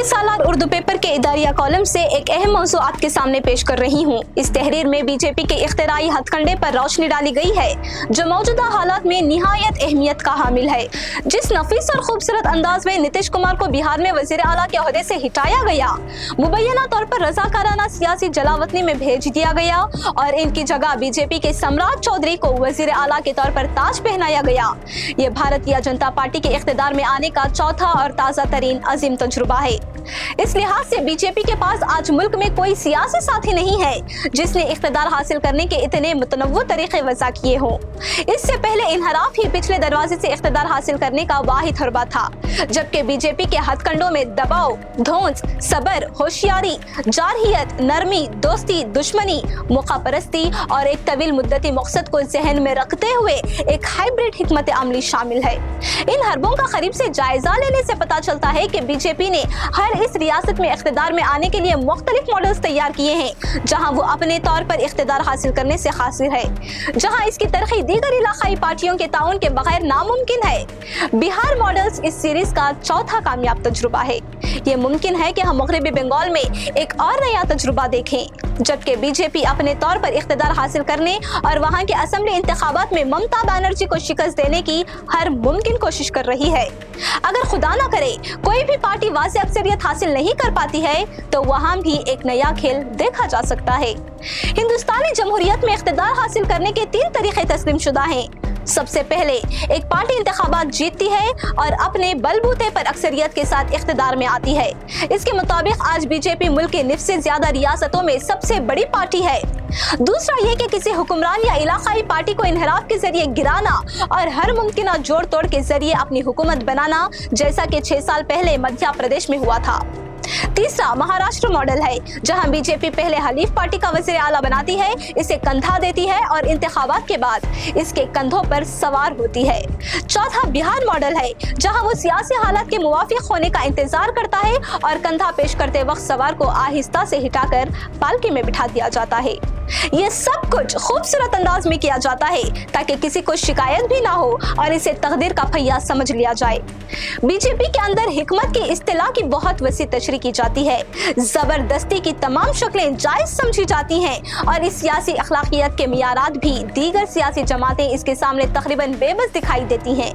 सालार Urdu paper के इदारिया column से एक अहम मौजू आपके सामने पेश कर रही हूँ। इस तहरीर में बीजेपी के इख्तिराई हथकंडे पर रोशनी डाली गई है जो मौजूदा हालात में निहायत अहमियत का हामिल है। जिस नफीस और खूबसूरत अंदाज में नीतीश कुमार को बिहार में वजीर आला के ओहदे से हटाया गया, मुबैना तौर पर रजाकाराना सियासी जलावतनी में भेज दिया गया और इनकी जगह बीजेपी के सम्राट चौधरी को वजीर आला के तौर पर ताज पहनाया गया। ये भारतीय जनता पार्टी के इख्तिदार में आने का चौथा और ताज़ा तरीन अजीम तजुर्बा है। इस लिहाज से बीजेपी के पास आज मुल्क में कोई सियासी साथी नहीं है जिसने इख्तिदार हासिल करने के इतने मुतनव्वु तरीके वज़ा किए हों। इससे पहले इनहराफ ही पिछले दरवाजे से इख्तिदार हासिल करने का वाहिद हरबा था, जबकि बीजेपी के हथकंडों में दबाव, धौंस, सबर, होशियारी, जारहियत, नरमी, दोस्ती, दुश्मनी, मौका परस्ती और एक तवील मुद्दती मकसद को जहन में रखते हुए एक हाइब्रिड हिकमत अमली शामिल है। इन हरबों का करीब से जायजा लेने से पता चलता है कि बीजेपी ने हर इस रियासत में इख्तिदार में आने के लिए मुख्तलिफ मॉडल्स तैयार किए हैं, जहां वो अपने तौर पर इख्तिदार हासिल करने से कासिर है, जहां इसकी तरक्की दीगर इलाकाई पार्टियों के ताउन के बगैर नामुमकिन है। बिहार मॉडल्स इस सीरीज का चौथा कामयाब तजुर्बा है। ये मुमकिन है कि हम मगरबी बंगाल में एक और नया तजुर्बा देखें, जबकि बीजेपी अपने तौर पर इख्तिदार हासिल करने और वहां के असेंबली इंतखाबात में ममता बनर्जी को शिकस्त देने की हर मुमकिन कोशिश कर रही है। अगर खुदा न करे कोई भी पार्टी वाज़े अक्सरियत हासिल नहीं कर पाती है तो वहां भी एक नया खेल देखा जा सकता है। हिंदुस्तानी जमहूरियत में इख्तिदार हासिल करने के 3 तरीके तस्लीम शुदा हैं। सबसे पहले एक पार्टी इंतखाबात जीतती है और अपने बलबूते पर अक्सरियत के साथ इख्तिदार में आती है। इसके मुताबिक आज बीजेपी मुल्क के निफ्स से ज्यादा रियासतों में सबसे बड़ी पार्टी है। दूसरा ये कि किसी हुक्मरान या इलाकाई पार्टी को इनहराफ के जरिए गिराना और हर मुमकिन जोड़ तोड़ के जरिए अपनी हुकूमत बनाना, जैसा कि 6 साल पहले मध्य प्रदेश में हुआ था। तीसरा महाराष्ट्र मॉडल है, जहां बीजेपी पहले हलीफ पार्टी का वज़ीर आला बनाती है, इसे कंधा देती है और इंतखाबात के बाद इसके कंधों पर सवार होती है। चौथा बिहार मॉडल है, जहां वो सियासी हालात के मुवाफिक होने का इंतजार करता है और कंधा पेश करते वक्त सवार को आहिस्ता से हिटाकर पालकी में बिठा दिया जाता है। ये सब कुछ खूबसूरत अंदाज में किया जाता है ताकि किसी को शिकायत भी ना हो और इसे तकदीर का पहिया समझ लिया जाए। बीजेपी के अंदर हिकमत की इस्तिलाह की बहुत वसी तशरीह की जाती है। जबरदस्ती की तमाम शक्लें जायज समझी जाती हैं और इस सियासी अखलाकियत के मियारात भी दीगर सियासी जमातें इसके सामने तकरीबन बेबस दिखाई देती हैं।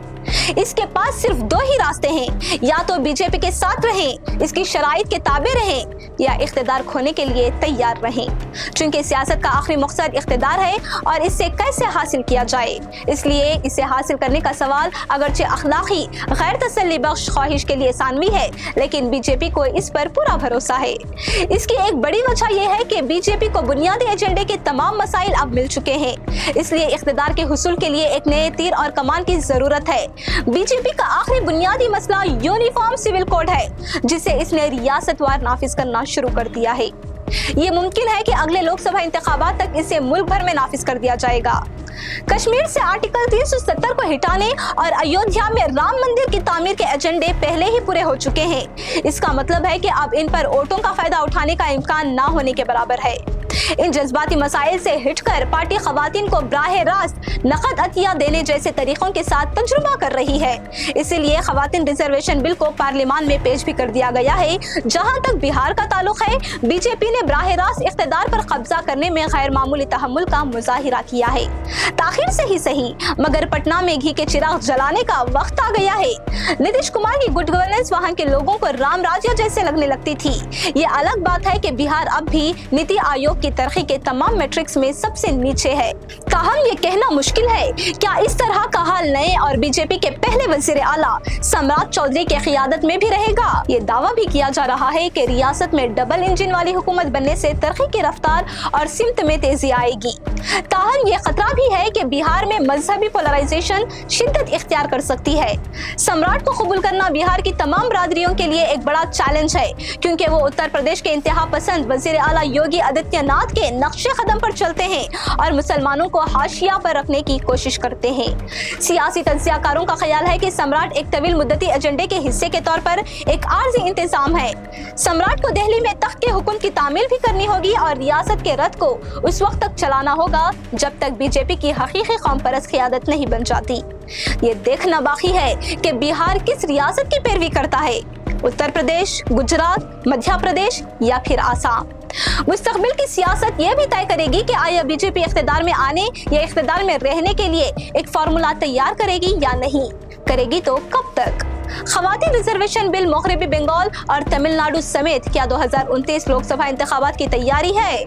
इसके पास सिर्फ 2 ही रास्ते हैं, या तो बीजेपी के साथ रहें, इसकी शराइत के ताबे रहें, या इख्तिदार खोने के लिए तैयार रहें। चूंकि सियासत का आखिरी मकसद इख्तिदार है और इससे कैसे हासिल किया जाए, इसलिए इसे हासिल करने का सवाल अगरचे अखलाकी गैर तसल्ली बख्श ख्वाहिश के लिए सानवी है, लेकिन बीजेपी को इस पर पूरा भरोसा है। इसकी एक बड़ी वजह यह है कि बीजेपी को बुनियादी एजेंडे के तमाम मसाइल अब मिल चुके हैं, इसलिए इख्तिदार के हुसूल के लिए एक नए तीर और कमान की जरूरत है। बीजेपी का आखिरी बुनियादी मसला यूनिफॉर्म सिविल कोड है, जिसे इसने रियासतवार नाफिज करना शुरू कर दिया है। ये मुमकिन है कि अगले लोकसभा इंतखाबात तक इसे मुल्क भर में नाफिज कर दिया जाएगा। कश्मीर से आर्टिकल 370 को हटाने और अयोध्या में राम मंदिर की तामीर के एजेंडे पहले ही पूरे हो चुके हैं। इसका मतलब है कि अब इन पर वोटों का फायदा उठाने का इम्कान ना होने के बराबर है। इन जज्बाती मसाइल से हटकर पार्टी खवातीन को बराह रास्त नकद अतिया देने जैसे तरीकों के साथ तजुर्बा कर रही है। इसीलिए खवातीन रिजर्वेशन बिल को पार्लियामान में पेश भी कर दिया गया है। जहां तक बिहार का ताल्लुक है, बीजेपी ने बराह रास्त इख्तिदार पर कब्जा करने में गैर मामूली तहम्मुल का मुजाहिरा किया है। ताखिर से ही सही, मगर पटना में घी के चिराग जलाने का वक्त आ गया है। नीतीश कुमार की गुड गवर्नेंस वहां के लोगों को राम राज्य जैसे लगने लगती थी। ये अलग बात है कि बिहार अब भी नीति आयोग की तरक्की के तमाम मैट्रिक्स में सबसे नीचे है। ताहम ये कहना मुश्किल है, क्या इस तरह का हाल नए और बीजेपी के पहले वजीर आला सम्राट चौधरी के क़ियादत में भी रहेगा? ये दावा भी किया जा रहा है कि रियासत में डबल इंजन वाली हुकूमत बनने से तरक्की की रफ्तार और सिमत में तेजी आएगी। ताहम ये खतरा भी है कि बिहार में मजहबी पोलराइजेशन शिद्दत इख्तियार कर सकती है। सम्राट को कबूल करना बिहार की तमाम बरादरियों के लिए एक बड़ा चैलेंज है, क्योंकि वो उत्तर प्रदेश के इंतहा पसंद वजीर आला योगी आदित्यनाथ के नक्शे कदम पर चलते हैं और मुसलमानों को हाशिया पर रखने की कोशिश करते हैं। सियासी तज्जियाकारों का ख्याल है कि सम्राट एक तवील मुद्दती एजेंडे के हिस्से के तौर पर एक आर्जी इंतजाम है। सम्राट को दिल्ली में तख्त के हुक्म की तामील भी करनी होगी और रियासत के रथ को उस वक्त तक चलाना होगा जब तक बीजेपी की हकीकी कौम परस्त क़ियादत नहीं बन जाती। ये देखना बाकी है कि बिहार किस रियासत की पैरवी करता है। उत्तर प्रदेश, गुजरात, मध्य प्रदेश या फिर आसाम। मुस्तकबिल की सियासत ये भी तय करेगी कि आया बीजेपी इख्तिदार में आने या इख्तिदार में रहने के लिए एक फार्मूला तैयार करेगी या नहीं, करेगी तो कब तक। खवातीन रिजर्वेशन बिल मगरबी बंगाल और तमिलनाडु समेत क्या 2029 लोकसभा इंतखाबात की तैयारी है?